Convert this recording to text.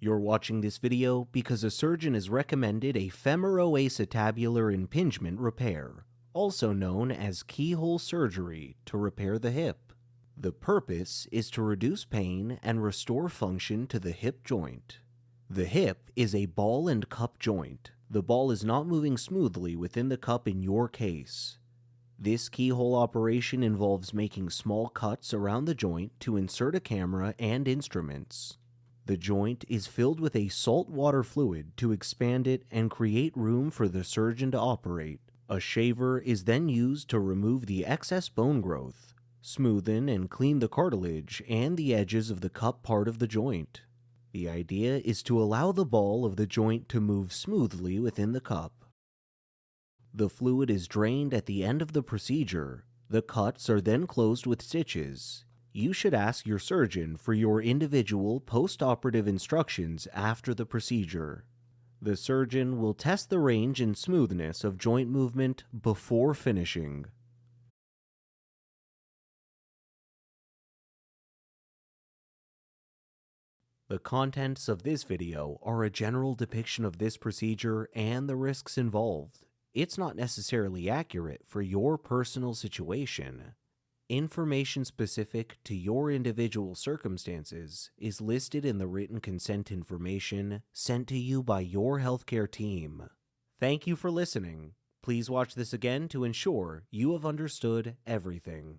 You're watching this video because a surgeon has recommended a femoroacetabular impingement repair, also known as keyhole surgery, to repair the hip. The purpose is to reduce pain and restore function to the hip joint. The hip is a ball and cup joint. The ball is not moving smoothly within the cup in your case. This keyhole operation involves making small cuts around the joint to insert a camera and instruments. The joint is filled with a salt water fluid to expand it and create room for the surgeon to operate. A shaver is then used to remove the excess bone growth, smoothen and clean the cartilage and the edges of the cup part of the joint. The idea is to allow the ball of the joint to move smoothly within the cup. The fluid is drained at the end of the procedure. The cuts are then closed with stitches. You should ask your surgeon for your individual post-operative instructions after the procedure. The surgeon will test the range and smoothness of joint movement before finishing. The contents of this video are a general depiction of this procedure and the risks involved. It's not necessarily accurate for your personal situation. Information specific to your individual circumstances is listed in the written consent information sent to you by your healthcare team. Thank you for listening. Please watch this again to ensure you have understood everything.